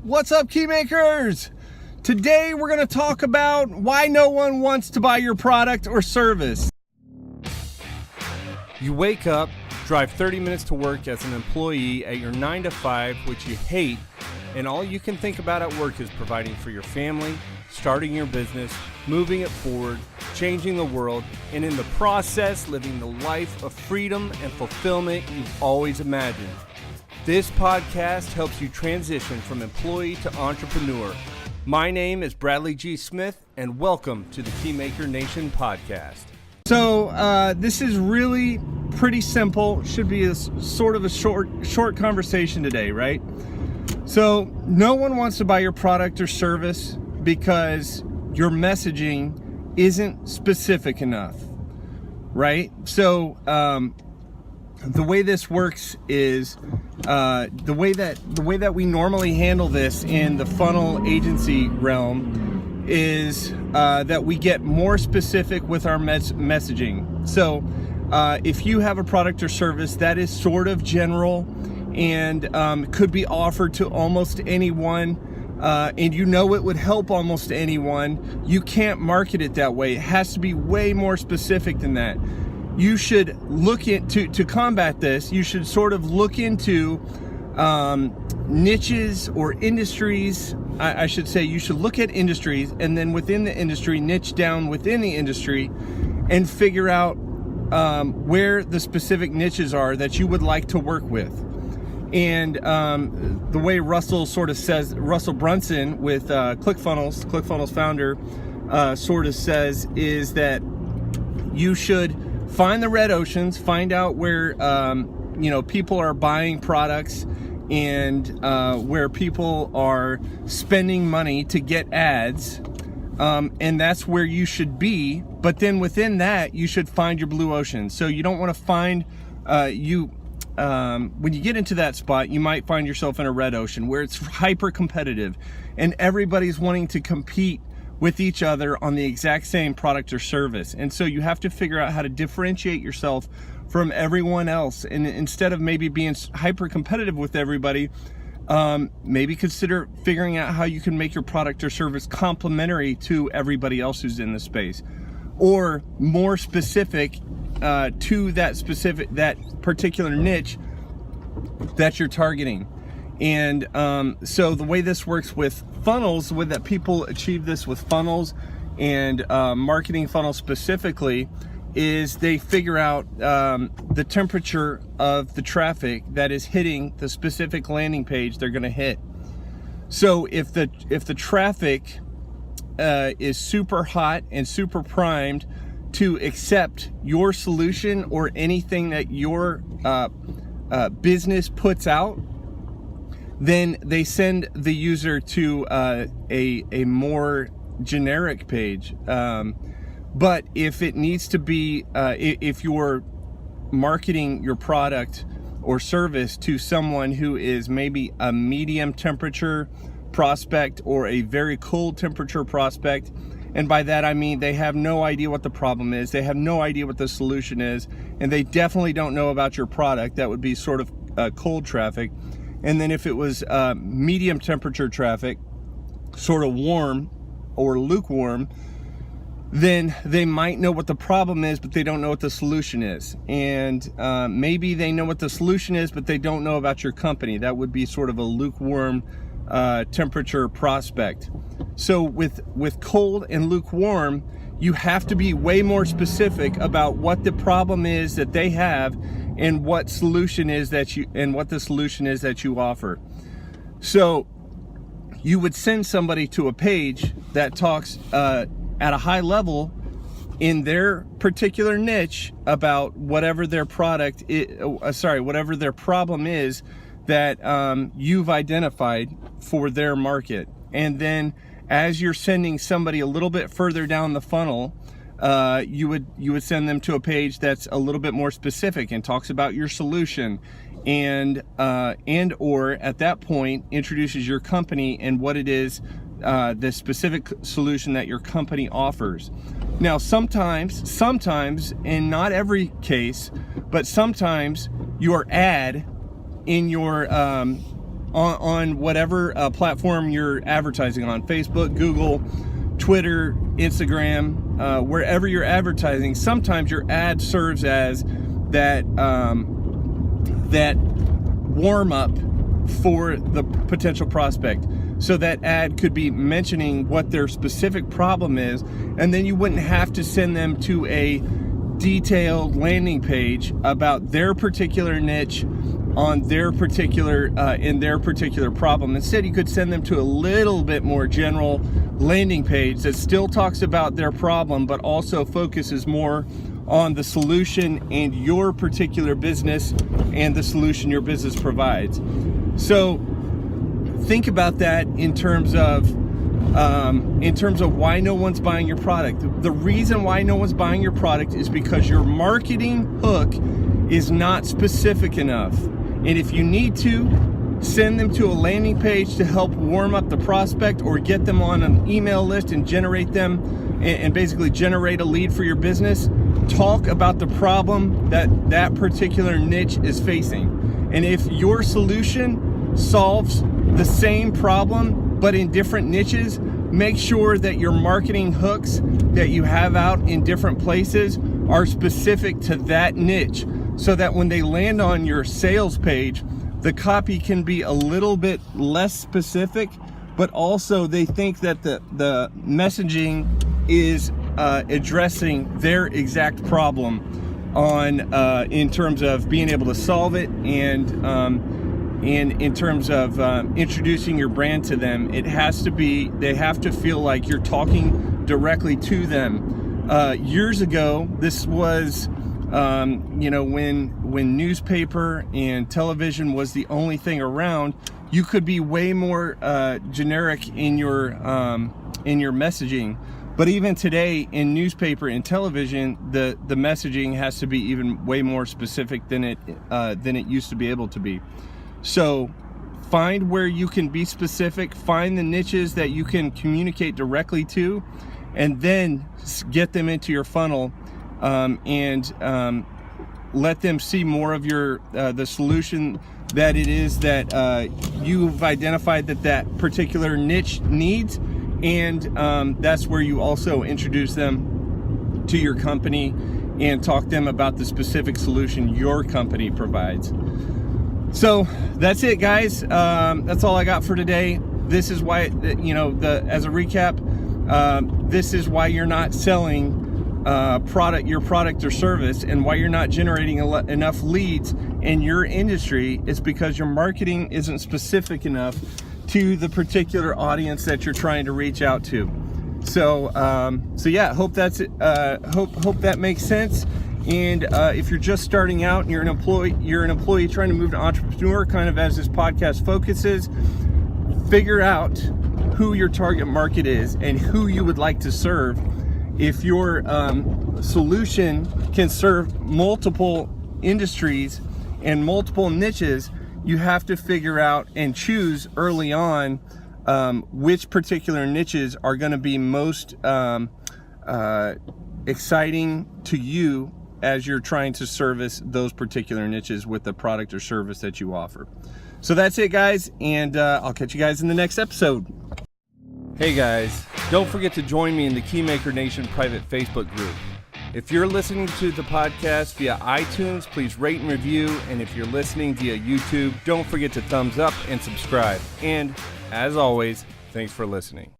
What's up, Keymakers? Today we're going to talk about why no one wants to buy your product or service. You wake up, drive 30 minutes to work as an employee at your 9 to 5, which you hate, and all you can think about at work is providing for your family, starting your business, moving it forward, changing the world, and in the process, living the life of freedom and fulfillment you've always imagined. This podcast helps you transition from employee to entrepreneur. My name is Bradley G. Smith, and welcome to the Keymaker Nation podcast. So this is really pretty simple. Should be a sort of a short conversation today, right? So no one wants to buy your product or service because your messaging isn't specific enough, right? So the way this works is the way that we normally handle this in the funnel agency realm is that we get more specific with our messaging. So if you have a product or service that is sort of general and could be offered to almost anyone, and you know it would help almost anyone, you can't market it that way. It has to be way more specific than that. You should look into, to combat this, you should sort of look into niches or industries. I should say you should look at industries, and then within the industry, niche down within the industry and figure out where the specific niches are that you would like to work with. And the way Russell sort of says, Russell Brunson with ClickFunnels founder, sort of says is that you should find the red oceans, find out where people are buying products and where people are spending money to get ads, and that's where you should be. But then within that, you should find your blue ocean. So you don't want to find when you get into that spot, you might find yourself in a red ocean where it's hyper competitive and everybody's wanting to compete with each other on the exact same product or service. And so you have to figure out how to differentiate yourself from everyone else. And instead of maybe being hyper competitive with everybody, maybe consider figuring out how you can make your product or service complementary to everybody else who's in the space, or more specific to that particular niche that you're targeting. And so the way this works with funnels, the way that people achieve this with funnels and marketing funnels specifically, is they figure out the temperature of the traffic that is hitting the specific landing page they're going to hit. So if the traffic is super hot and super primed to accept your solution or anything that your business puts out, then they send the user to a more generic page. But if it needs to be, if you're marketing your product or service to someone who is maybe a medium temperature prospect or a very cold temperature prospect, and by that I mean they have no idea what the problem is, they have no idea what the solution is, and they definitely don't know about your product, that would be sort of cold traffic. And then if it was medium temperature traffic, sort of warm or lukewarm, then they might know what the problem is, but they don't know what the solution is. And maybe they know what the solution is, but they don't know about your company. That would be sort of a lukewarm temperature prospect. So with cold and lukewarm, you have to be way more specific about what the problem is that they have and what the solution is that you offer. So you would send somebody to a page that talks at a high level in their particular niche about whatever their product is, whatever their problem is that you've identified for their market. And then as you're sending somebody a little bit further down the funnel, you would send them to a page that's a little bit more specific and talks about your solution, and or at that point introduces your company and what it is, the specific solution that your company offers. Now sometimes, and not every case, but sometimes your ad in your on whatever platform you're advertising on, Facebook, Google, Twitter, Instagram, wherever you're advertising. Sometimes your ad serves as that warm up for the potential prospect. So that ad could be mentioning what their specific problem is, and then you wouldn't have to send them to a detailed landing page about their particular niche on their particular in their particular problem. Instead, you could send them to a little bit more general landing page that still talks about their problem, but also focuses more on the solution and your particular business and the solution your business provides. So think about that in terms of why no one's buying your product. The reason why no one's buying your product is because your marketing hook is not specific enough. And if you need to send them to a landing page to help warm up the prospect or get them on an email list and generate them and basically generate a lead for your business, talk about the problem that particular niche is facing. And if your solution solves the same problem but in different niches, make sure that your marketing hooks that you have out in different places are specific to that niche, so that when they land on your sales page, the copy can be a little bit less specific, but also they think that the messaging is addressing their exact problem on in terms of being able to solve it, and in terms of introducing your brand to them. They have to feel like you're talking directly to them. Years ago, this was when newspaper and television was the only thing around, you could be way more generic in your messaging. But even today, in newspaper and television, the messaging has to be even way more specific than it used to be able to be. So find where you can be specific, find the niches that you can communicate directly to, and then get them into your funnel, and let them see more of the solution that it is that you've identified that particular niche needs. And that's where you also introduce them to your company and talk to them about the specific solution your company provides. So that's it, guys. That's all I got for today. This is why, as a recap, this is why you're not selling your product or service, and why you're not generating enough leads in your industry. Is because your marketing isn't specific enough to the particular audience that you're trying to reach out to. So yeah, hope that makes sense. And if you're just starting out and you're an employee trying to move to entrepreneur, kind of as this podcast focuses, figure out who your target market is and who you would like to serve. If your solution can serve multiple industries and multiple niches, you have to figure out and choose early on which particular niches are going to be most exciting to you as you're trying to service those particular niches with the product or service that you offer. So that's it, guys, and I'll catch you guys in the next episode. Hey guys, don't forget to join me in the Keymaker Nation private Facebook group. If you're listening to the podcast via iTunes, please rate and review. And if you're listening via YouTube, don't forget to thumbs up and subscribe. And as always, thanks for listening.